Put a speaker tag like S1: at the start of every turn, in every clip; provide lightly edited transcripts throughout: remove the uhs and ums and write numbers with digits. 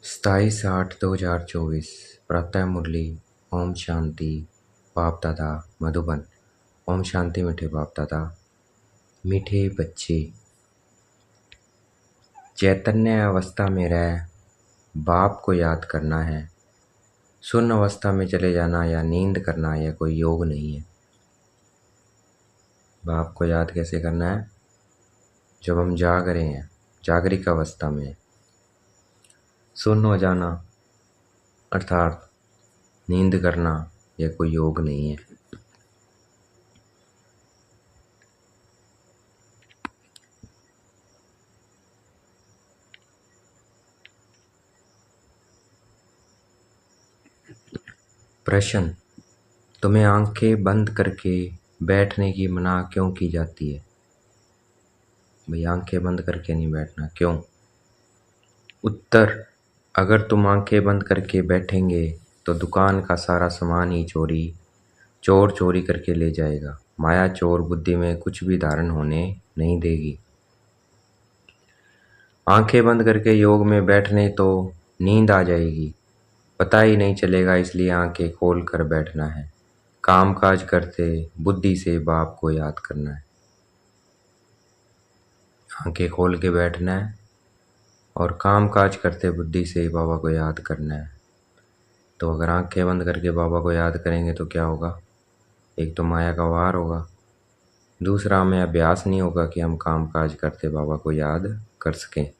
S1: 27/8/2024 प्रातः मुरली। ओम शांति। बाप दादा मधुबन। ओम शांति मीठे बाप दादा। मीठे बच्चे, चैतन्य अवस्था में रह बाप को याद करना है। शून्य अवस्था में चले जाना या नींद करना यह कोई योग नहीं है। बाप को याद कैसे करना है? जब हम जाग रहे हैं, जागरिक अवस्था में। शून्य हो जाना अर्थात नींद करना यह कोई योग नहीं है। प्रश्न: तुम्हें आंखें बंद करके बैठने की मना क्यों की जाती है? भाई आंखें बंद करके नहीं बैठना, क्यों? उत्तर: अगर तुम आंखें बंद करके बैठेंगे तो दुकान का सारा सामान ही चोर चोरी करके ले जाएगा। माया चोर बुद्धि में कुछ भी धारण होने नहीं देगी। आंखें बंद करके योग में बैठने तो नींद आ जाएगी, पता ही नहीं चलेगा, इसलिए आंखें खोल कर बैठना है। काम काज करते बुद्धि से बाप को याद करना है। आंखें खोल के बैठना है और काम काज करते बुद्धि से बाबा को याद करना है। तो अगर आंखें बंद करके बाबा को याद करेंगे तो क्या होगा? एक तो माया का वार होगा, दूसरा हमें अभ्यास नहीं होगा कि हम काम काज करते बाबा को याद कर सकें।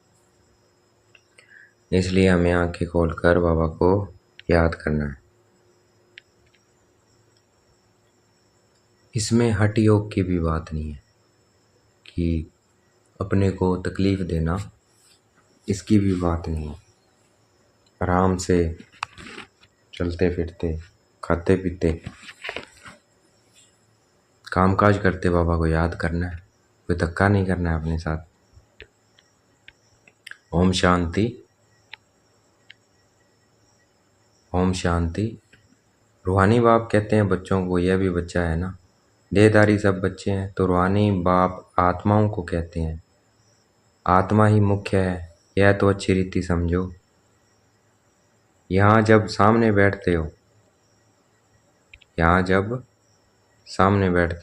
S1: इसलिए हमें आंखें खोलकर बाबा को याद करना है। इसमें हठ योग की भी बात नहीं है कि अपने को तकलीफ देना, इसकी भी बात नहीं है। आराम से चलते फिरते, खाते पीते, कामकाज करते बाबा को याद करना है। कोई धक्का नहीं करना है अपने साथ। ओम शांति। ओम शांति। रूहानी बाप कहते हैं बच्चों को, यह भी बच्चा है ना, देहधारी सब बच्चे हैं, तो रूहानी बाप आत्माओं को कहते हैं आत्मा ही मुख्य है। यह तो अच्छी रीति समझो। यहाँ जब सामने बैठते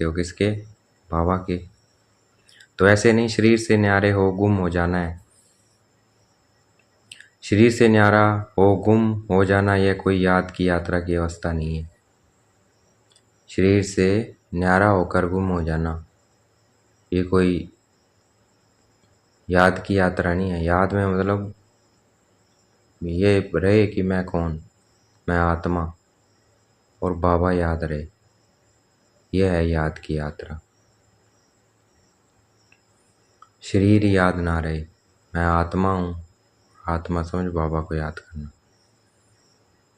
S1: हो, किसके? बाबा के, तो ऐसे नहीं शरीर से न्यारे हो गुम हो जाना है। शरीर से न्यारा हो गुम हो जाना यह कोई याद की यात्रा की अवस्था नहीं है। शरीर से न्यारा होकर गुम हो जाना ये कोई याद की यात्रा नहीं है। याद में मतलब ये रहे कि मैं कौन, मैं आत्मा और बाबा याद रहे, यह है याद की यात्रा। शरीर याद ना रहे, मैं आत्मा हूँ, आत्मा समझ बाबा को याद करना।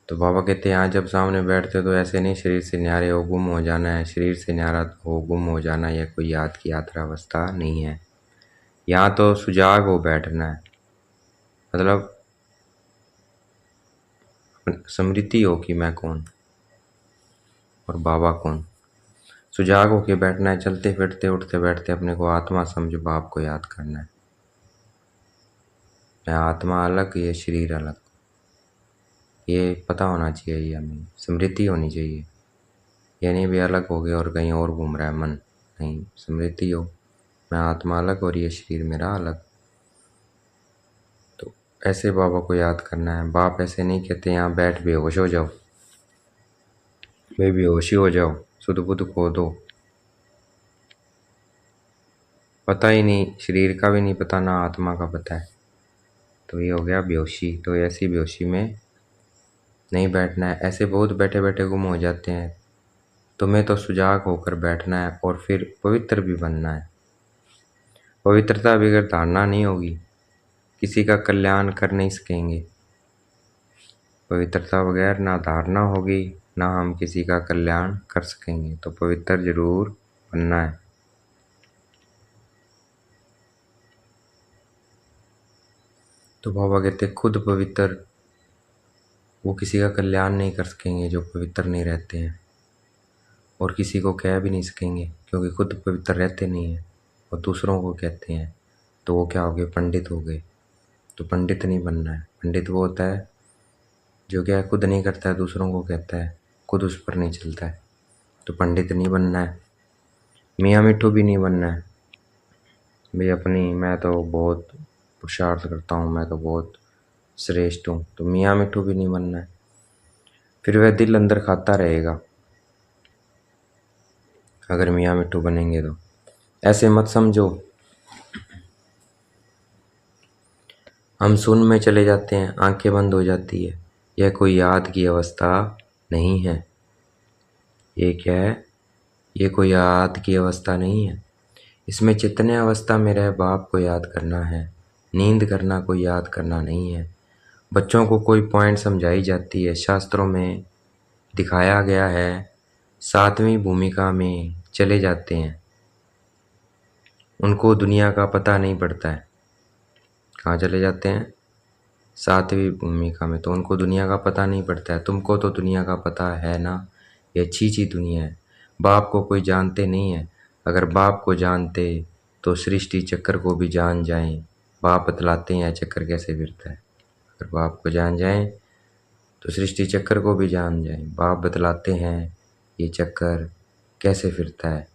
S1: तो बाबा कहते हैं यहाँ जब सामने बैठते हो तो ऐसे नहीं शरीर से न्यारे हो गुम हो जाना है। शरीर से न्यारा हो गुम हो जाना यह कोई याद की यात्रा अवस्था नहीं है। यहाँ तो सुजाग हो बैठना है, मतलब स्मृति हो कि मैं कौन और बाबा कौन। सुजाग होके बैठना है, चलते फिरते उठते बैठते अपने को आत्मा समझ बाप को याद करना है। मैं आत्मा अलग, ये शरीर अलग, ये पता होना चाहिए। ये हमें स्मृति होनी चाहिए। ये नहीं भी अलग हो गया और कहीं और घूम रहा है मन, नहीं, स्मृति हो मैं आत्मा अलग और ये शरीर मेरा अलग। तो ऐसे बाबा को याद करना है। बाप ऐसे नहीं कहते यहाँ बैठ बेहोश हो जाओ, वे बेहोशी हो जाओ, सुध बुध खो दो, पता ही नहीं, शरीर का भी नहीं पता ना आत्मा का पता है, तो ये हो गया बेहोशी। तो ऐसी बेहोशी में नहीं बैठना है। ऐसे बहुत बैठे बैठे गुम हो जाते हैं। तुम्हें तो सुजाग होकर बैठना है और फिर पवित्र भी बनना है। पवित्रता बगैर धारणा नहीं होगी, किसी का कल्याण कर नहीं सकेंगे। पवित्रता बगैर ना धारणा होगी, ना हम किसी का कल्याण कर सकेंगे। तो पवित्र जरूर बनना है। तो बाबा कहते खुद पवित्र, वो किसी का कल्याण नहीं कर सकेंगे जो पवित्र नहीं रहते हैं, और किसी को कह भी नहीं सकेंगे क्योंकि खुद पवित्र रहते नहीं हैं और दूसरों को कहते हैं। तो वो क्या हो गए? पंडित हो गए। तो पंडित नहीं बनना है। पंडित वो होता है जो क्या है, खुद नहीं करता है, दूसरों को कहता है, खुद उस पर नहीं चलता है। तो पंडित नहीं बनना है। मियाँ मिट्ठू भी नहीं बनना है भाई अपनी, मैं तो बहुत पुरुषार्थ करता हूँ, मैं तो बहुत श्रेष्ठ हूँ, तो मियाँ मिट्ठू भी नहीं बनना है। फिर वह दिल अंदर खाता रहेगा अगर मियाँ मिट्ठू बनेंगे तो। ऐसे मत समझो हम सुन में चले जाते हैं, आंखें बंद हो जाती है। यह कोई याद की अवस्था नहीं है। ये क्या है? ये कोई याद की अवस्था नहीं है। इसमें जितने अवस्था में रहे बाप को याद करना है, नींद करना कोई याद करना नहीं है। बच्चों को कोई पॉइंट समझाई जाती है, शास्त्रों में दिखाया गया है, 7वीं भूमिका में चले जाते हैं, उनको दुनिया का पता नहीं पड़ता है। कहाँ चले जाते हैं? 7वीं भूमिका में, तो उनको दुनिया का पता नहीं पड़ता है। तुमको तो दुनिया का पता है ना, ये अच्छी दुनिया है। बाप को कोई जानते नहीं है। अगर बाप को जानते तो सृष्टि चक्र को भी जान जाएं। बाप बतलाते हैं चक्र कैसे फिरता है। अगर बाप को जान जाएं तो सृष्टि चक्र को भी जान जाएं। बाप बतलाते हैं ये चक्कर कैसे फिरता है,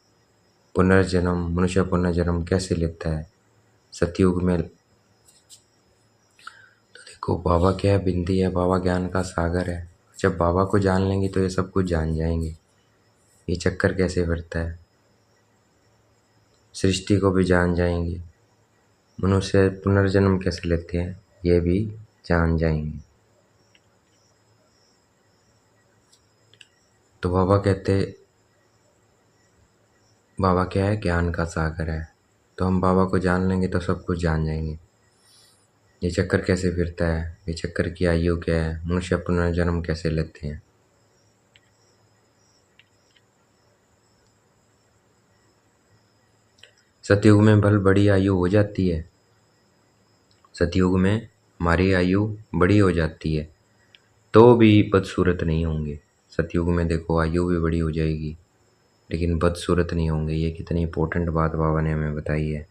S1: पुनर्जन्म, मनुष्य पुनर्जन्म कैसे लेता है सतयुग में। देखो बाबा क्या है, बिंदी है, बाबा ज्ञान का सागर है। जब बाबा को जान लेंगे तो ये सब कुछ जान जाएंगे, ये चक्कर कैसे फिरता है, सृष्टि को भी जान जाएंगे, मनुष्य पुनर्जन्म कैसे लेते हैं ये भी जान जाएंगे। तो बाबा कहते, बाबा क्या है, ज्ञान का सागर है। तो हम बाबा को जान लेंगे तो सब कुछ जान जाएंगे। ये चक्कर कैसे फिरता है, ये चक्कर की आयु क्या है, मनुष्य पुनर्जन्म कैसे लेते हैं। सतयुग में भल बड़ी आयु हो जाती है। सतयुग में हमारी आयु बड़ी हो जाती है तो भी बदसूरत नहीं होंगे। सतयुग में देखो आयु भी बड़ी हो जाएगी लेकिन बदसूरत नहीं होंगे। ये कितनी इंपॉर्टेंट बात बाबा ने हमें बताई है।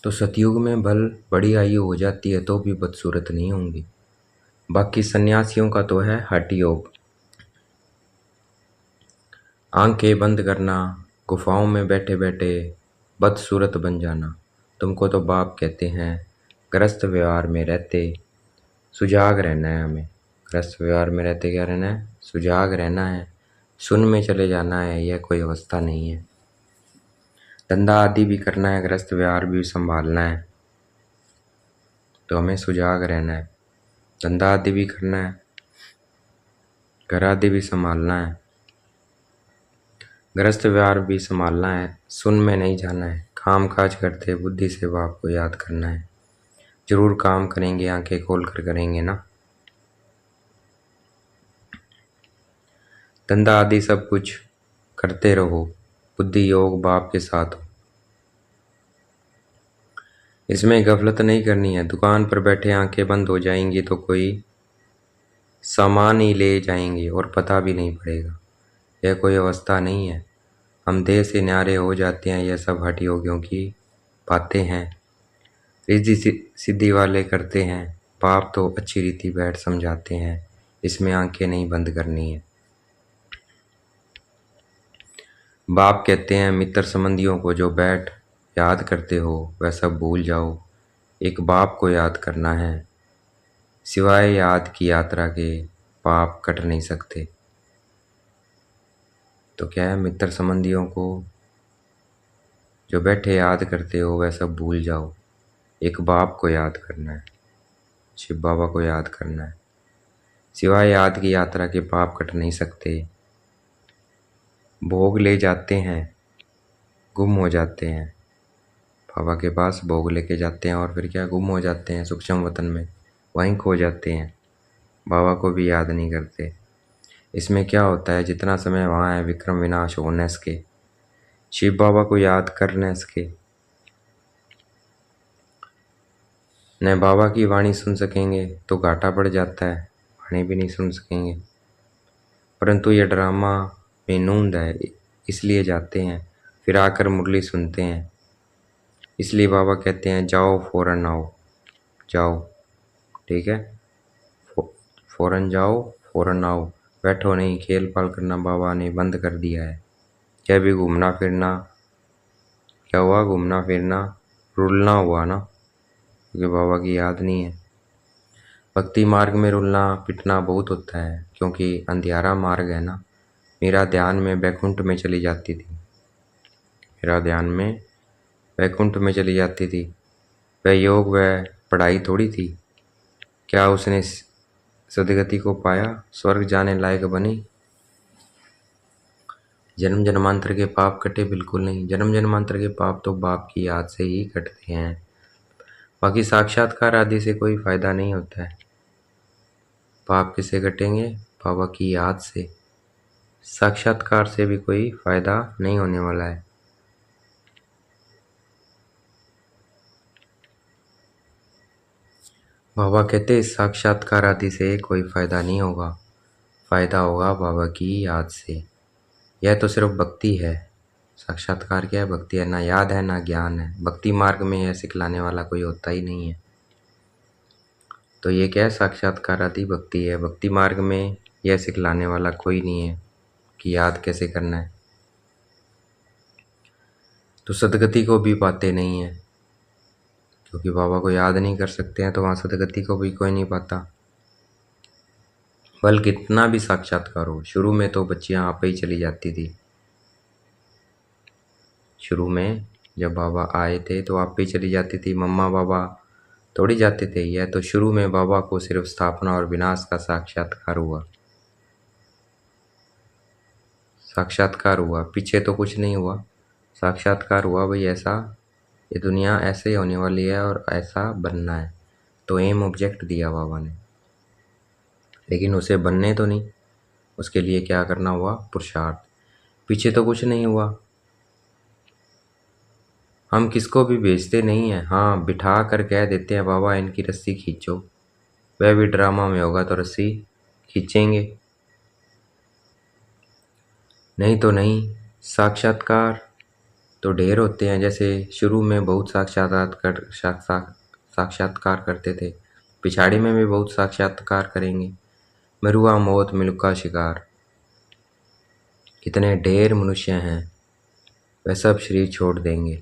S1: तो सतयुग में भल बड़ी आयु हो जाती है तो भी बदसूरत नहीं होंगी। बाकी सन्यासियों का तो है हठ योग, आंखें बंद करना, गुफाओं में बैठे बैठे बदसूरत बन जाना। तुमको तो बाप कहते हैं गृहस्थ व्यवहार में रहते सुजाग रहना है। हमें गृहस्थ व्यवहार में रहते क्या रहना है? सुजाग रहना है, सुन में चले जाना है। यह कोई अवस्था नहीं है। धंधा आदि भी करना है, गृहस्थ व्यवहार भी संभालना है, तो हमें सुजाग रहना है। धंधा आदि भी करना है, घर आदि भी संभालना है, गृहस्थ व्यवहार भी संभालना है। सुन में नहीं जाना है। काम काज करते बुद्धि से बाप को याद करना है। जरूर काम करेंगे, आंखें खोल कर करेंगे ना। धंधा आदि सब कुछ करते रहो, बुद्धि योग बाप के साथ हो। इसमें गफलत नहीं करनी है। दुकान पर बैठे आंखें बंद हो जाएंगी तो कोई सामान ही ले जाएंगे और पता भी नहीं पड़ेगा। यह कोई अवस्था नहीं है। हम देह से न्यारे हो जाते हैं। यह सब हठ योगियों की बातें हैं, रिद्धि सिद्धि वाले करते हैं। बाप तो अच्छी रीति बैठ समझाते हैं। इसमें आंखें नहीं बंद करनी है। बाप कहते हैं मित्र संबंधियों को जो बैठ याद करते हो वह सब भूल जाओ। एक बाप को याद करना है, सिवाय याद की यात्रा के पाप कट नहीं सकते। तो क्या है, मित्र संबंधियों को जो बैठे याद करते हो वह सब भूल जाओ। एक बाप को याद करना है, शिव बाबा को याद करना है। सिवाय याद की यात्रा के पाप कट नहीं सकते। भोग ले जाते हैं, गुम हो जाते हैं। बाबा के पास भोग लेके जाते हैं और फिर क्या, गुम हो जाते हैं सूक्ष्म वतन में, वहीं खो जाते हैं। बाबा को भी याद नहीं करते। इसमें क्या होता है, जितना समय वहाँ है विक्रम विनाश हो न सके, शिव बाबा को याद कर न सके, न बाबा की वाणी सुन सकेंगे तो घाटा पड़ जाता है, वाणी भी नहीं सुन सकेंगे। परंतु ये ड्रामा में नूंद है, इसलिए जाते हैं। फिर आकर मुरली सुनते हैं। इसलिए बाबा कहते हैं जाओ फौरन आओ, जाओ, ठीक है, फौरन जाओ फौरन आओ, बैठो नहीं। खेल पाल करना बाबा ने बंद कर दिया है। क्या भी घूमना फिरना, क्या हुआ, घूमना फिरना रुलना हुआ ना, क्योंकि बाबा की याद नहीं है। भक्ति मार्ग में रुलना पिटना बहुत होता है, क्योंकि अंधियारा मार्ग है ना। मेरा ध्यान में वैकुंठ में चली जाती थी, मेरा ध्यान में वैकुंठ में चली जाती थी। वह योग वह पढ़ाई थोड़ी थी। क्या उसने सदगति को पाया, स्वर्ग जाने लायक बनी? जन्म जन्मांतर के पाप कटे? बिल्कुल नहीं। जन्म जन्मांतर के पाप तो बाप की याद से ही कटते हैं। बाकी साक्षात्कार आदि से कोई फायदा नहीं होता है। पाप किससे कटेंगे? बाबा की याद से। साक्षात्कार से भी कोई फायदा नहीं होने वाला है। बाबा कहते इस साक्षात्कार आदि से कोई फायदा नहीं होगा, फायदा होगा बाबा की याद से। यह तो सिर्फ भक्ति है। साक्षात्कार क्या है? भक्ति है। ना याद है ना ज्ञान है। भक्ति मार्ग में यह सिखलाने वाला कोई होता ही नहीं है। तो ये क्या है? साक्षात्कार आदि भक्ति है। भक्ति मार्ग में यह सिखलाने वाला कोई नहीं है कि याद कैसे करना है। तो सदगति को भी पाते नहीं है, क्योंकि बाबा को याद नहीं कर सकते हैं, तो वहाँ सदगति को भी कोई नहीं पाता। बल कितना भी साक्षात्कार हो, शुरू में तो बच्चियाँ आप ही चली जाती थी। शुरू में जब बाबा आए थे तो आप ही चली जाती थी, मम्मा बाबा थोड़ी जाते थे। यह तो शुरू में बाबा को सिर्फ स्थापना और विनाश का साक्षात्कार हुआ, साक्षात्कार हुआ, पीछे तो कुछ नहीं हुआ। साक्षात्कार हुआ भाई ऐसा, ये दुनिया ऐसे ही होने वाली है और ऐसा बनना है। तो एम ऑब्जेक्ट दिया बाबा ने, लेकिन उसे बनने तो नहीं। उसके लिए क्या करना हुआ? पुरुषार्थ। पीछे तो कुछ नहीं हुआ। हम किसको भी भेजते नहीं हैं, हाँ बिठा कर कह देते हैं बाबा इनकी रस्सी खींचो। वह भी ड्रामा में होगा तो रस्सी खींचेंगे, नहीं तो नहीं। साक्षात्कार तो ढेर होते हैं। जैसे शुरू में बहुत साक्षात्कार करते थे, पिछाड़ी में भी बहुत साक्षात्कार करेंगे। मरुआ मौत मिलुका शिकार, कितने ढेर मनुष्य हैं, वह सब शरीर छोड़ देंगे।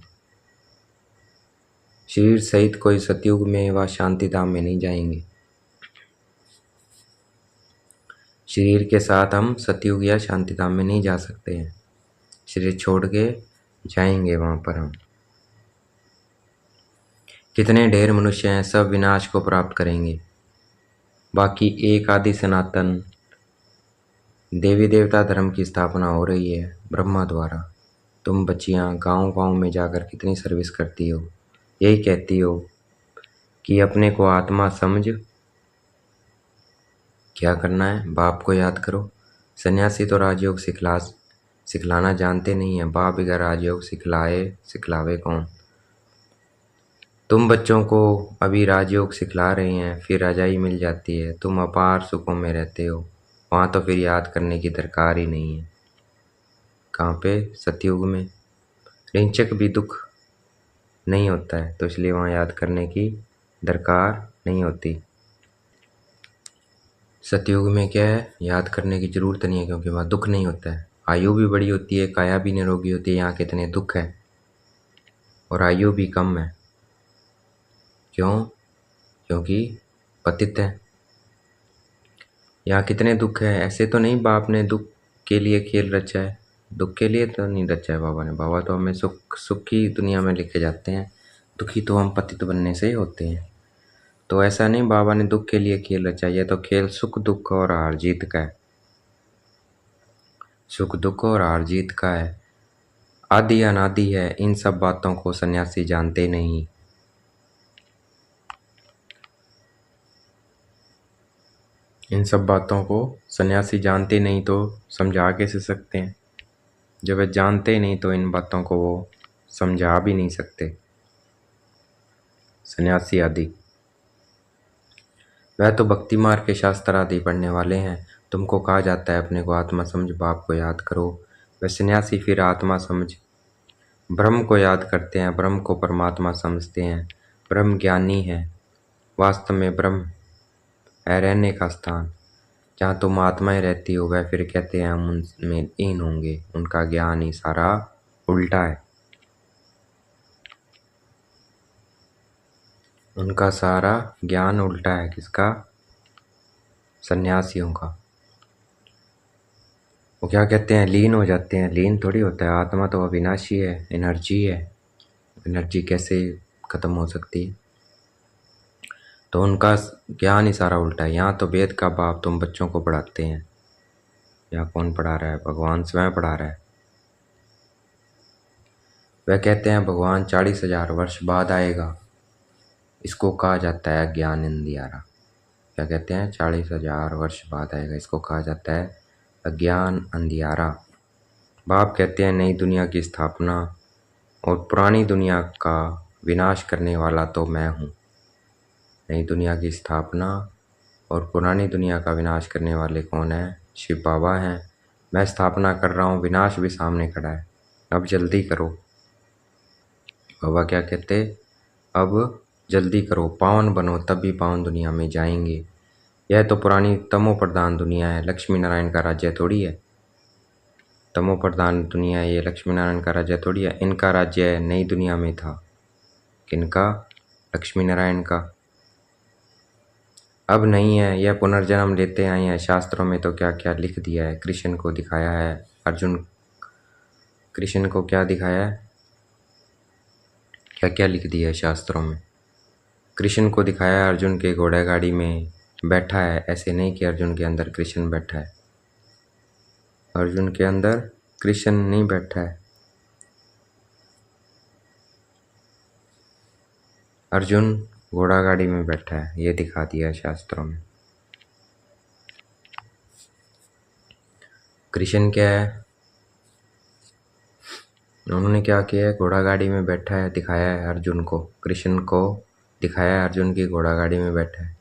S1: शरीर सहित कोई सतयुग में व शांति धाम में नहीं जाएंगे। शरीर के साथ हम सतयुग या शांति धाम में नहीं जा सकते हैं। शरीर छोड़ के जाएंगे वहाँ पर हम। कितने ढेर मनुष्य हैं, सब विनाश को प्राप्त करेंगे। बाकी एक आदि सनातन देवी देवता धर्म की स्थापना हो रही है ब्रह्मा द्वारा। तुम बच्चियाँ गांव गांव में जाकर कितनी सर्विस करती हो, यही कहती हो कि अपने को आत्मा समझ। क्या करना है? बाप को याद करो। सन्यासी तो राजयोग सिखलाना जानते नहीं है। बाप अगर राजयोग सिखलावे कौन? तुम बच्चों को अभी राजयोग सिखला रहे हैं, फिर रजाई मिल जाती है, तुम अपार सुखों में रहते हो। वहाँ तो फिर याद करने की दरकार ही नहीं है। कहाँ पे? सतयुग में रिंचक भी दुख नहीं होता है, तो इसलिए वहाँ याद करने की दरकार नहीं होती। सतयुग में क्या है? याद करने की ज़रूरत नहीं है, क्योंकि वहाँ दुख नहीं होता है। आयु भी बड़ी होती है, काया भी निरोगी होती है। यहाँ कितने दुख है और आयु भी कम है। क्यों? क्योंकि पतित है। यहाँ कितने दुख है। ऐसे तो नहीं बाप ने दुख के लिए खेल रचा है, दुख के लिए तो नहीं रचा है बाबा ने। बाबा तो हमें सुख की दुनिया में लेके जाते हैं। दुखी तो हम पतित बनने से होते हैं। तो ऐसा नहीं बाबा ने दुख के लिए खेल रचा है। यह तो खेल सुख दुख और हार जीत का है। सुख दुख और हार जीत का है। आदि अनादि है। इन सब बातों को सन्यासी जानते नहीं। इन सब बातों को सन्यासी जानते नहीं तो समझा कैसे सकते हैं? जब वे जानते ही नहीं तो इन बातों को वो समझा भी नहीं सकते। सन्यासी आदि वह तो भक्ति मार्ग के शास्त्र आदि पढ़ने वाले हैं। तुमको कहा जाता है अपने को आत्मा समझ, बाप को याद करो। वह सन्यासी फिर आत्मा समझ ब्रह्म को याद करते हैं, ब्रह्म को परमात्मा समझते हैं, ब्रह्म ज्ञानी है। वास्तव में ब्रह्म है रहने का स्थान। जहाँ तुम आत्माएं रहती हो वह फिर कहते हैं हम उनमें लीन होंगे। उनका ज्ञान ही सारा उल्टा है। उनका सारा ज्ञान उल्टा है। किसका? सन्यासियों का। वो क्या कहते हैं? लीन हो जाते हैं। लीन थोड़ी होता है, आत्मा तो अविनाशी है, एनर्जी है। एनर्जी कैसे खत्म हो सकती है? तो उनका ज्ञान ही सारा उल्टा है। यहाँ तो वेद का भाव तुम बच्चों को पढ़ाते हैं। यहाँ कौन पढ़ा रहा है? भगवान स्वयं पढ़ा रहा है। वह कहते हैं भगवान 40,000 वर्ष बाद आएगा। इसको कहा जाता है ज्ञान अंधियारा। क्या कहते हैं? 40,000 वर्ष बाद आएगा। इसको कहा जाता है अज्ञान अंधियारा। बाप कहते हैं नई दुनिया की स्थापना और पुरानी दुनिया का विनाश करने वाला तो मैं हूँ। नई दुनिया की स्थापना और पुरानी दुनिया का विनाश करने वाले कौन है? शिव बाबा हैं। मैं स्थापना कर रहा हूँ, विनाश भी सामने खड़ा है। अब जल्दी करो। बाबा क्या कहते? अब जल्दी करो, पावन बनो, तब भी पावन दुनिया में जाएंगे। यह तो पुरानी तमो प्रधान दुनिया है, लक्ष्मी नारायण का राज्य थोड़ी है। तमो प्रधान दुनिया है ये, लक्ष्मी नारायण का राज्य थोड़ी है। इनका राज्य नई दुनिया में था। किनका? लक्ष्मी नारायण का। अब नहीं है, यह पुनर्जन्म लेते आए हैं। शास्त्रों में तो क्या क्या लिख दिया है। कृष्ण को दिखाया है। अर्जुन, कृष्ण को क्या दिखाया है? क्या क्या लिख दिया है शास्त्रों में? कृष्ण को दिखाया है अर्जुन के घोड़ा गाड़ी में बैठा है। ऐसे नहीं कि अर्जुन के अंदर कृष्ण बैठा है। अर्जुन के अंदर कृष्ण नहीं बैठा है। अर्जुन घोड़ा गाड़ी में बैठा है, ये दिखा दिया है शास्त्रों में। कृष्ण क्या है? उन्होंने क्या किया है? घोड़ा गाड़ी में बैठा है, दिखाया है अर्जुन को। कृष्ण को दिखाया है अर्जुन की घोड़ा गाड़ी में बैठा है।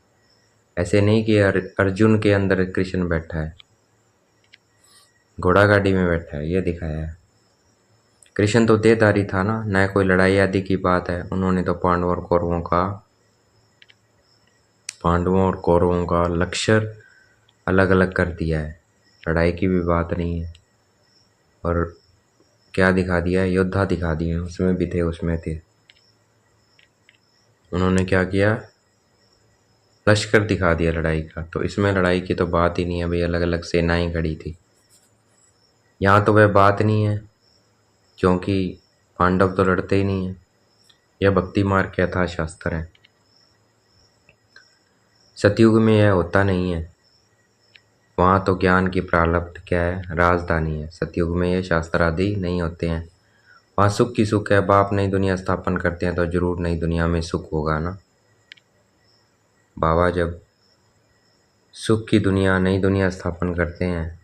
S1: ऐसे नहीं कि अर्जुन के अंदर कृष्ण बैठा है, घोड़ा गाड़ी में बैठा है, ये दिखाया है। कृष्ण तो देहधारी था ना, न कोई लड़ाई आदि की बात है। उन्होंने तो पांडवों और कौरवों का लक्ष्य अलग अलग कर दिया है। लड़ाई की भी बात नहीं है। और क्या दिखा दिया है? योद्धा दिखा दिए। उसमें भी थे, उसमें थे। उन्होंने क्या किया? लश्कर दिखा दिया लड़ाई का। तो इसमें लड़ाई की तो बात ही नहीं है भाई, अलग अलग सेनाएं खड़ी थी। यहाँ तो वह बात नहीं है, क्योंकि पांडव तो लड़ते ही नहीं है। यह भक्ति मार्ग का था शास्त्र है। सतयुग में यह होता नहीं है। वहाँ तो ज्ञान की प्रारब्ध क्या है? राजधानी है। सतयुग में ये शास्त्र आदि नहीं होते हैं। वहाँ सुख की सुख है। बाप नई दुनिया स्थापन करते हैं तो जरूर नई दुनिया में सुख होगा ना। बाबा जब सुख की दुनिया, नई दुनिया स्थापन करते हैं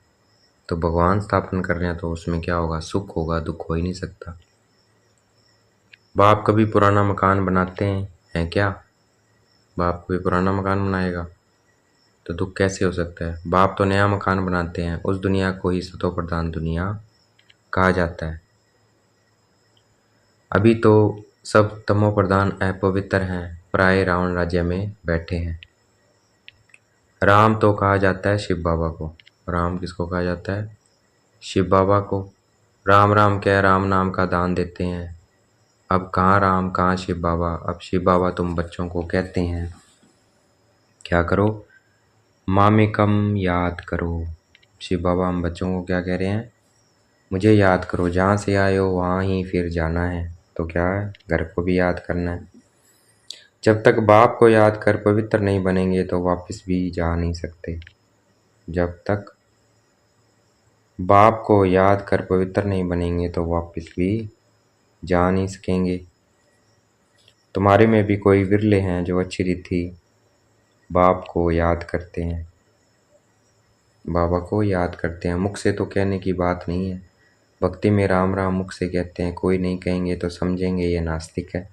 S1: तो भगवान स्थापन कर रहे हैं, तो उसमें क्या होगा? सुख होगा, दुख हो ही नहीं सकता। बाप कभी पुराना मकान बनाते हैं क्या? बाप कभी पुराना मकान बनाएगा तो दुख कैसे हो सकता है? बाप तो नया मकान बनाते हैं। उस दुनिया को ही सतो प्रधान दुनिया कहा जाता है। अभी तो सब तमो प्रधान अपवित्र हैं, प्राय रावण राज्य में बैठे हैं। राम तो कहा जाता है शिव बाबा को। राम किसको कहा जाता है? शिव बाबा को। राम राम क्या, राम नाम का दान देते हैं। अब कहाँ राम, कहाँ शिव बाबा? अब शिव बाबा तुम बच्चों को कहते हैं क्या करो? मामेकम याद करो। शिव बाबा हम बच्चों को क्या कह रहे हैं? मुझे याद करो। जहाँ से आए हो वहाँ ही फिर जाना है। तो क्या है? घर को भी याद करना है। जब तक बाप को याद कर पवित्र नहीं बनेंगे तो वापस भी जा नहीं सकते। जब तक बाप को याद कर पवित्र नहीं बनेंगे तो वापस भी जा नहीं सकेंगे। तुम्हारे में भी कोई विरले हैं जो अच्छी रीति बाप को याद करते हैं, बाबा को याद करते हैं। मुख से तो कहने की बात नहीं है। भक्ति में राम राम मुख से कहते हैं, कोई नहीं कहेंगे तो समझेंगे ये नास्तिक है।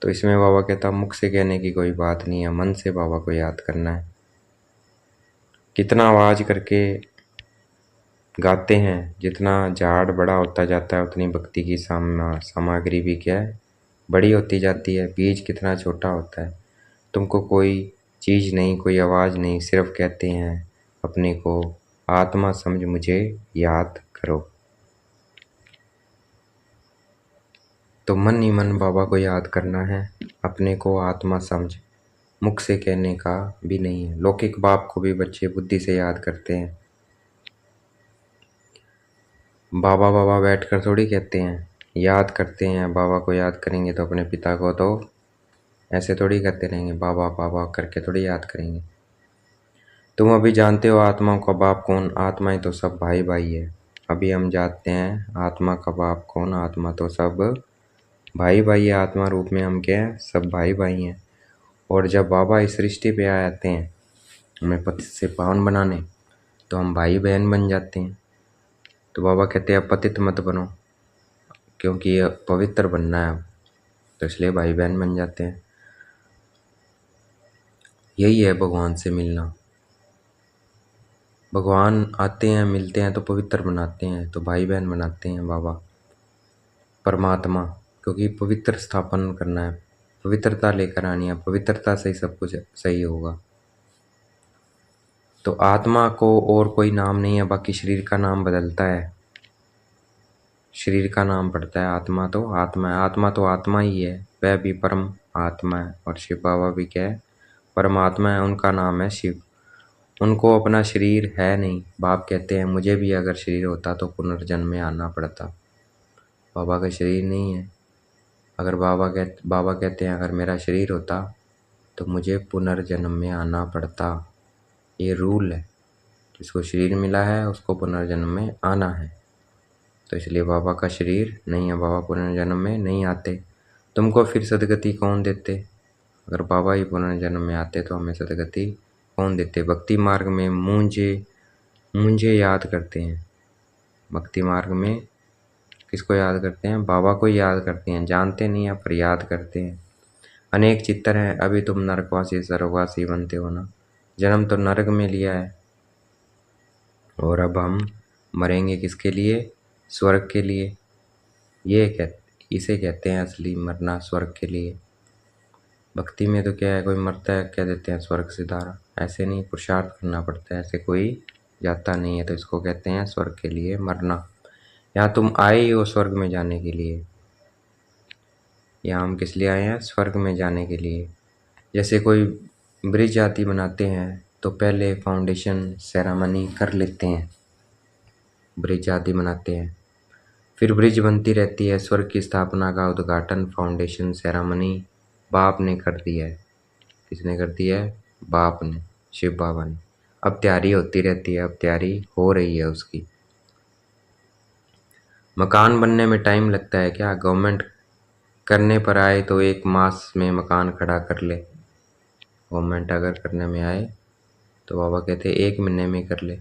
S1: तो इसमें बाबा कहता मुख से कहने की कोई बात नहीं है, मन से बाबा को याद करना है। कितना आवाज करके गाते हैं जितना झाड़ बड़ा होता जाता है उतनी भक्ति की सामग्री भी क्या है, बड़ी होती जाती है। बीज कितना छोटा होता है, तुमको कोई चीज़ नहीं, कोई आवाज़ नहीं, सिर्फ कहते हैं अपने को आत्मा समझ मुझे याद करो। तो मन ही मन बाबा को याद करना है, अपने को आत्मा समझ, मुख से कहने का भी नहीं है। लौकिक बाप को भी बच्चे बुद्धि से याद करते हैं, बाबा बाबा बैठकर थोड़ी कहते हैं, याद करते हैं। बाबा को याद करेंगे तो अपने पिता को तो ऐसे थोड़ी करते रहेंगे, बाबा बाबा करके थोड़ी याद करेंगे। तुम अभी जानते हो आत्माओं का बाप कौन? आत्माएं तो सब भाई भाई है। अभी हम जानते हैं आत्मा का बाप कौन? आत्मा तो सब भाई भाई है। आत्मा रूप में हम क्या है? सब भाई भाई हैं। और जब बाबा इस सृष्टि पे आ जाते हैं हमें पतित से पावन बनाने, तो हम भाई बहन बन जाते हैं। तो बाबा कहते हैं अब पतित मत बनो, क्योंकि ये पवित्र बनना है अब, तो इसलिए भाई बहन बन जाते हैं। यही है भगवान से मिलना। भगवान आते हैं, मिलते हैं तो पवित्र बनाते हैं, तो भाई बहन बनाते हैं बाबा परमात्मा, क्योंकि पवित्र स्थापन करना है, पवित्रता लेकर आनी है। पवित्रता से ही सब कुछ सही होगा। तो आत्मा को और कोई नाम नहीं है, बाकी शरीर का नाम बदलता है, शरीर का नाम पड़ता है। आत्मा तो आत्मा है, आत्मा तो आत्मा ही है, वह भी परम आत्मा है। और शिव बाबा भी क्या है? परमात्मा है, उनका नाम है शिव। उनको अपना शरीर है नहीं। बाप कहते हैं मुझे भी अगर शरीर होता तो पुनर्जन्म में आना पड़ता। बाबा का शरीर नहीं है। अगर बाबा कहते हैं अगर मेरा शरीर होता तो मुझे पुनर्जन्म में आना पड़ता। ये रूल है, जिसको शरीर मिला है उसको पुनर्जन्म में आना है। तो इसलिए बाबा का शरीर नहीं है, बाबा पुनर्जन्म में नहीं आते। तुमको फिर सदगति कौन देते? अगर बाबा ही पुनर्जन्म में आते तो हमें सदगति कौन देते? भक्ति मार्ग में मुझे याद करते हैं। भक्ति मार्ग में किसको याद करते हैं? बाबा को याद करते हैं। जानते नहीं हैं पर याद करते हैं। अनेक चित्तर हैं, अभी तुम नरकवासी स्वर्गवासी बनते हो ना। जन्म तो नरक में लिया है, और अब हम मरेंगे किसके लिए? स्वर्ग के लिए। इसे कहते हैं असली मरना, स्वर्ग के लिए। भक्ति में तो क्या है, कोई मरता है कह देते हैं स्वर्ग सिधारा, ऐसे नहीं, पुरुषार्थ करना पड़ता है, ऐसे कोई जाता नहीं है। तो इसको कहते हैं स्वर्ग के लिए मरना। यहाँ तुम आए ही हो स्वर्ग में जाने के लिए। यहाँ हम किस लिए आए हैं? स्वर्ग में जाने के लिए। जैसे कोई ब्रिज आदि बनाते हैं तो पहले फाउंडेशन सेरेमनी कर लेते हैं, ब्रिज आदि बनाते हैं, फिर ब्रिज बनती रहती है। स्वर्ग की स्थापना का उद्घाटन फाउंडेशन सेरेमनी बाप ने कर दिया है। किसने कर दिया है? बाप ने, शिव बाबा ने। अब तैयारी होती रहती है, अब तैयारी हो रही है उसकी। मकान बनने में टाइम लगता है क्या? गवर्नमेंट करने पर आए तो 1 मास में मकान खड़ा कर ले। गवर्नमेंट अगर करने में आए तो बाबा कहते हैं 1 महीने में कर ले।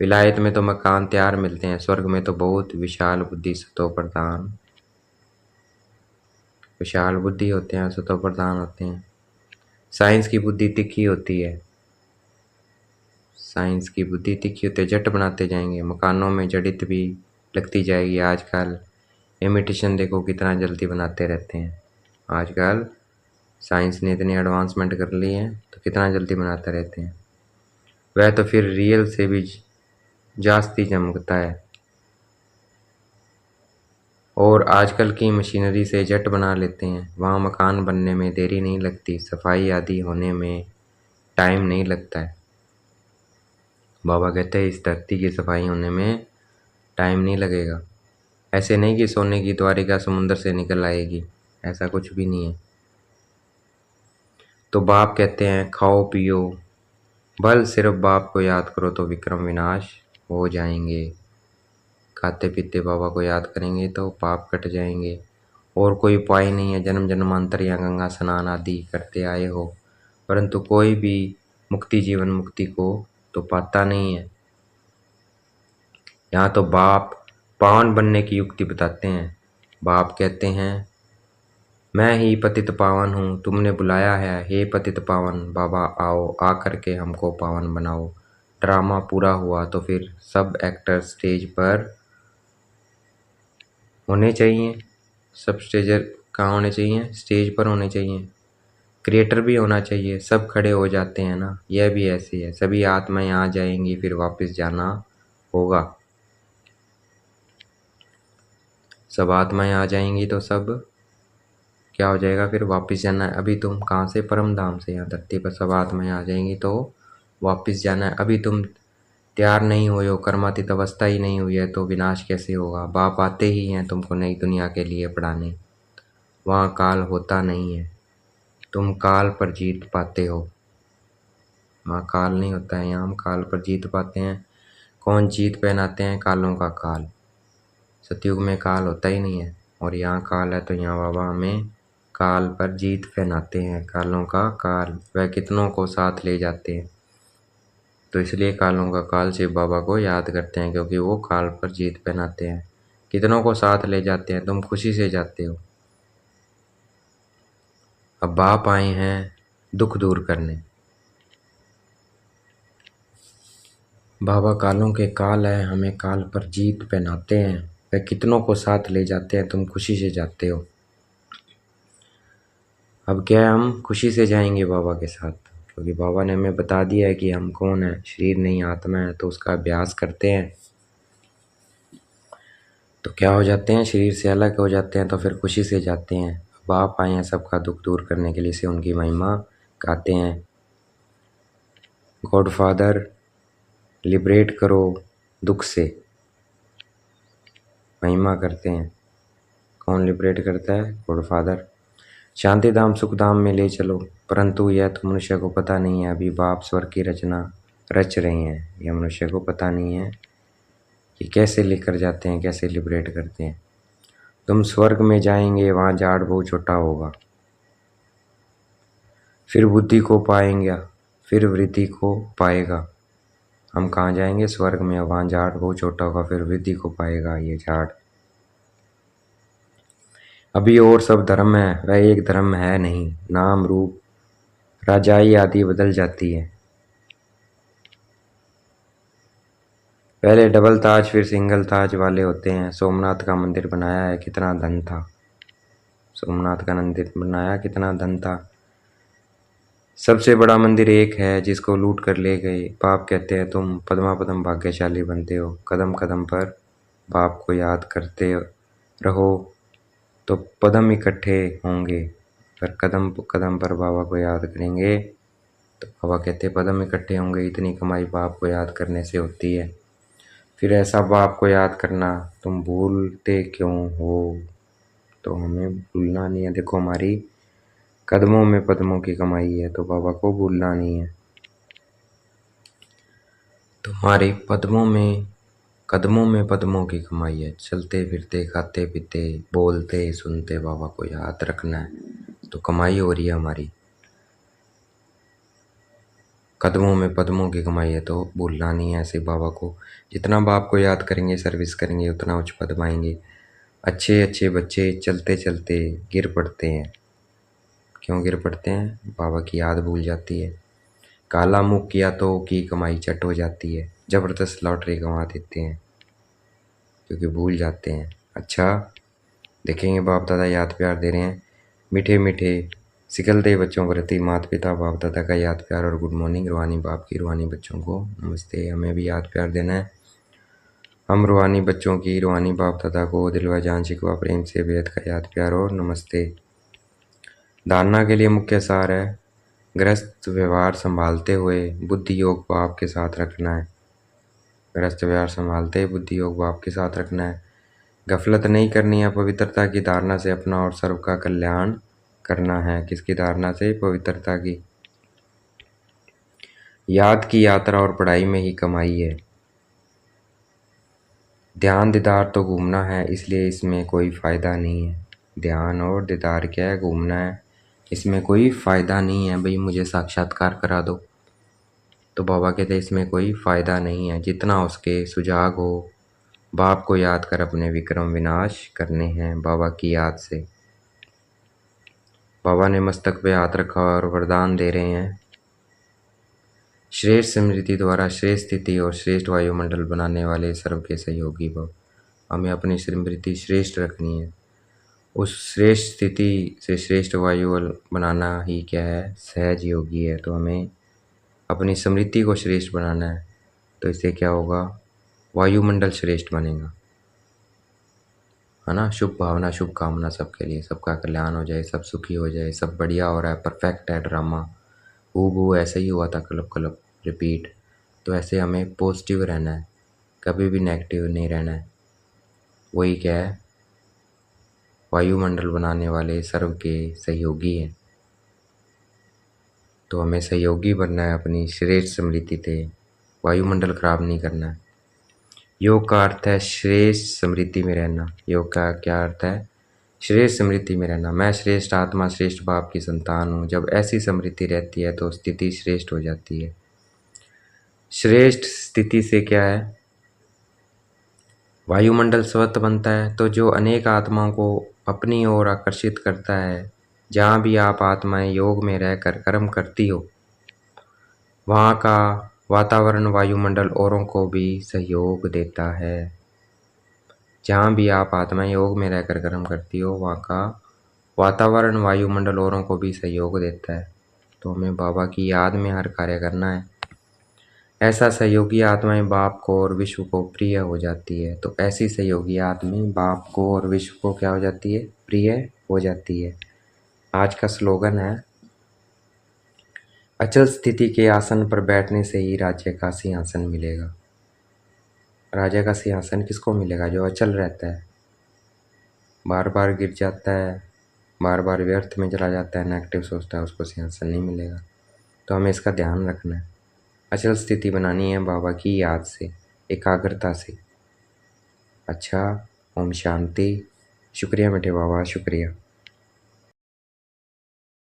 S1: विलायत में तो मकान तैयार मिलते हैं, स्वर्ग में तो बहुत विशाल बुद्धि सतो प्रधान, विशाल बुद्धि होते हैं, सतो प्रधान होते हैं। साइंस की बुद्धि तिखी होती है, साइंस की बुद्धि तिखी होती है, झट बनाते जाएंगे। मकानों में जड़ित भी लगती जाएगी। आजकल इमिटेशन देखो कितना जल्दी बनाते रहते हैं। आजकल साइंस ने इतनी एडवांसमेंट कर ली है तो कितना जल्दी बनाते रहते हैं। वह तो फिर रियल से भी जास्ती चमकता है। और आजकल की मशीनरी से झट बना लेते हैं। वहाँ मकान बनने में देरी नहीं लगती, सफाई आदि होने में टाइम नहीं लगता है। बाबा कहते हैं इस धरती की सफाई होने में टाइम नहीं लगेगा। ऐसे नहीं कि सोने की द्वारिका समुद्र से निकल आएगी, ऐसा कुछ भी नहीं है। तो बाप कहते हैं खाओ पियो, बल सिर्फ बाप को याद करो तो विक्रम विनाश हो जाएंगे। खाते पीते बाबा को याद करेंगे तो पाप कट जाएंगे। और कोई उपाय नहीं है। जन्म जन्मांतर या गंगा स्नान आदि करते आए हो, परंतु कोई भी मुक्ति जीवन मुक्ति को तो पाता नहीं है। यहाँ तो बाप पावन बनने की युक्ति बताते हैं। बाप कहते हैं मैं ही पतित पावन हूँ, तुमने बुलाया है हे पतित पावन, बाबा आओ, आ करके हमको पावन बनाओ। ड्रामा पूरा हुआ तो फिर सब एक्टर स्टेज पर होने चाहिए। सब स्टेजर कहाँ होने चाहिए? स्टेज पर होने चाहिए। क्रिएटर भी होना चाहिए। सब खड़े हो जाते हैं ना, यह भी ऐसे ही है। सभी आत्माएं आ जाएंगी, फिर वापस जाना होगा। सब आत्माएं आ जाएंगी तो सब क्या हो जाएगा? फिर वापस जाना है। अभी तुम कहाँ से? परम धाम से। यहाँ धरती पर सब आत्माएं आ जाएंगी तो वापस जाना है। अभी तुम तैयार नहीं हुए हो, कर्मातीत अवस्था ही नहीं हुई है, तो विनाश कैसे होगा? बाप आते ही हैं तुमको नई दुनिया के लिए पढ़ाने। वहाँ काल होता नहीं है, तुम काल पर जीत पाते हो। वहाँ काल नहीं होता है, यहाँ हम काल पर जीत पाते हैं। कौन जीत पहनाते हैं? कालों का काल। सतयुग में काल होता ही नहीं है, और यहाँ काल है, तो यहाँ बाबा हमें काल पर जीत पहनाते हैं। कालों का काल, वह कितनों को साथ ले जाते हैं। तो इसलिए कालों का काल शिव बाबा को याद करते हैं, क्योंकि वो काल पर जीत पहनाते हैं। कितनों को साथ ले जाते हैं? तुम खुशी से जाते हो। अब बाप आए हैं दुख दूर करने। बाबा कालों के काल है, हमें काल पर जीत पहनाते हैं। वह कितनों को साथ ले जाते हैं, तुम खुशी से जाते हो। अब क्या है? हम खुशी से जाएंगे बाबा के साथ, क्योंकि बाबा ने हमें बता दिया है कि हम कौन है। शरीर नहीं आत्मा है, तो उसका अभ्यास करते हैं तो क्या हो जाते हैं? शरीर से अलग हो जाते हैं, तो फिर खुशी से जाते हैं। बाप आए हैं सबका दुख दूर करने के लिए, से उनकी महिमा गाते हैं। गॉड फादर लिबरेट करो दुख से, महिमा करते हैं। कौन लिबरेट करता है? God father. शांति धाम सुख धाम में ले चलो, परंतु यह तो मनुष्य को पता नहीं है। अभी बाप स्वर्ग की रचना रच रहे हैं, यह मनुष्य को पता नहीं है कि कैसे लेकर जाते हैं, कैसे लिबरेट करते हैं। तुम स्वर्ग में जाएंगे, वहाँ झाड़ बहुत छोटा होगा, फिर बुद्धि को पाएंगे, फिर वृद्धि को पाएगा। हम कहाँ जाएंगे? स्वर्ग में। वहाँ झाड़ बहुत छोटा होगा, फिर वृद्धि को पाएगा ये झाड़। अभी और सब धर्म है, वह एक धर्म है नहीं। नाम रूप राजाई आदि बदल जाती है। पहले डबल ताज फिर सिंगल ताज वाले होते हैं। सोमनाथ का मंदिर बनाया है, कितना धन था। सोमनाथ का मंदिर बनाया, कितना धन था। सबसे बड़ा मंदिर एक है, जिसको लूट कर ले गए। बाप कहते हैं तुम पद्मा पद्म भाग्यशाली बनते हो। कदम कदम पर बाप को याद करते रहो तो पदम इकट्ठे होंगे। पर कदम कदम पर बाबा को याद करेंगे तो बाबा कहते हैं पदम इकट्ठे होंगे। इतनी कमाई बाप को याद करने से होती है। फिर ऐसा बाप को याद करना, तुम भूलते क्यों हो? तो हमें भूलना नहीं है। देखो हमारी कदमों में पद्मों की कमाई है, तो बाबा को भूलना नहीं है। तुम्हारे कदमों में पद्मों की कमाई है। चलते फिरते खाते पीते बोलते सुनते बाबा को याद रखना है, तो कमाई हो रही है हमारी। कदमों में पद्मों की कमाई है, तो भूलना नहीं है ऐसे बाबा को। जितना बाप को याद करेंगे, सर्विस करेंगे, उतना उच्च पद पाएंगे। अच्छे अच्छे बच्चे चलते चलते गिर पड़ते हैं। क्यों गिर पड़ते हैं? बाबा की याद भूल जाती है। काला मुँह किया तो की कमाई चट हो जाती है। ज़बरदस्त लॉटरी गंवा देते हैं, क्योंकि भूल जाते हैं। अच्छा देखेंगे, बाप दादा याद प्यार दे रहे हैं। मीठे मीठे सिकलते बच्चों को प्रति माता पिता बाप दादा का याद प्यार और गुड मॉर्निंग। रूहानी बाप की रूहानी बच्चों को नमस्ते। हमें भी याद प्यार देना है। हम रूहानी बच्चों की रूहानी बाप दादा को दिल व जान शिकवा प्रेम से बेहद का याद प्यार और नमस्ते। धारणा के लिए मुख्य सार है, गृहस्थ व्यवहार संभालते हुए बुद्धि योग बाप के साथ रखना है। गृहस्थ व्यवहार संभालते हुए बुद्धि योग बाप के साथ रखना है। गफलत नहीं करनी है। पवित्रता की धारणा से अपना और सर्व का कल्याण करना है। किसकी धारणा से? पवित्रता की। याद की यात्रा और पढ़ाई में ही कमाई है। ध्यान दीदार तो घूमना है, इसलिए इसमें कोई फ़ायदा नहीं है। ध्यान और दीदार क्या है? घूमना है, इसमें कोई फ़ायदा नहीं है। भाई मुझे साक्षात्कार करा दो, तो बाबा कहते इसमें कोई फ़ायदा नहीं है। जितना उसके सुजाग हो, बाप को याद कर अपने विक्रम विनाश करने हैं बाबा की याद से। बाबा ने मस्तक पे हाथ रखा और वरदान दे रहे हैं, श्रेष्ठ स्मृति द्वारा श्रेष्ठ स्थिति और श्रेष्ठ वायुमंडल बनाने वाले सर्व के सहयोगी भव। हमें अपनी स्मृति श्रेष्ठ रखनी है। उस श्रेष्ठ स्थिति से श्रेष्ठ वायु बनाना ही क्या है, सहज योगी है। तो हमें अपनी स्मृति को श्रेष्ठ बनाना है। तो इससे क्या होगा, वायुमंडल श्रेष्ठ बनेगा, है ना। शुभ भावना, शुभ कामना सबके लिए, सबका कल्याण हो जाए, सब सुखी हो जाए, सब बढ़िया हो रहा है, परफेक्ट है ड्रामा, हूबहू ऐसे ही हुआ था, कलब कलब रिपीट। तो ऐसे हमें पॉजिटिव रहना है, कभी भी नेगेटिव नहीं रहना है। वही क्या है, वायुमंडल बनाने वाले सर्व के सहयोगी हैं। तो हमें सहयोगी बनना है, अपनी श्रेष्ठ स्मृति थे, वायुमंडल खराब नहीं करना है। योग का अर्थ है श्रेष्ठ स्मृति में रहना। योग का क्या अर्थ है, श्रेष्ठ स्मृति में रहना। मैं श्रेष्ठ आत्मा, श्रेष्ठ बाप की संतान हूँ। जब ऐसी स्मृति रहती है तो स्थिति श्रेष्ठ हो जाती है। श्रेष्ठ स्थिति से क्या है, वायुमंडल स्वतः बनता है, तो जो अनेक आत्माओं को अपनी ओर आकर्षित करता है। जहाँ भी आप आत्माएं योग में रहकर कर्म करती हो, वहाँ का वातावरण, वायुमंडल औरों को भी सहयोग देता है। जहाँ भी आप आत्माएं योग में रहकर कर्म करती हो, वहाँ का वातावरण, वायुमंडल औरों को भी सहयोग देता है। तो हमें बाबा की याद में हर कार्य करना है। ऐसा सहयोगी आत्माएं बाप को और विश्व को प्रिय हो जाती है। तो ऐसी सहयोगी आत्माएं बाप को और विश्व को क्या हो जाती है, प्रिय हो जाती है। आज का स्लोगन है, अचल स्थिति के आसन पर बैठने से ही राज्य का सिंहासन मिलेगा। राजा का सिंहासन किसको मिलेगा, जो अचल रहता है, बार बार गिर जाता है, बार बार व्यर्थ में चला जाता है, नेगेटिव सोचता है, उसको सिंहासन नहीं मिलेगा। तो हमें इसका ध्यान रखना है। अचल स्थिति बनानी है बाबा की याद से, एकाग्रता से। अच्छा, ओम शांति। शुक्रिया मीठे बाबा, शुक्रिया।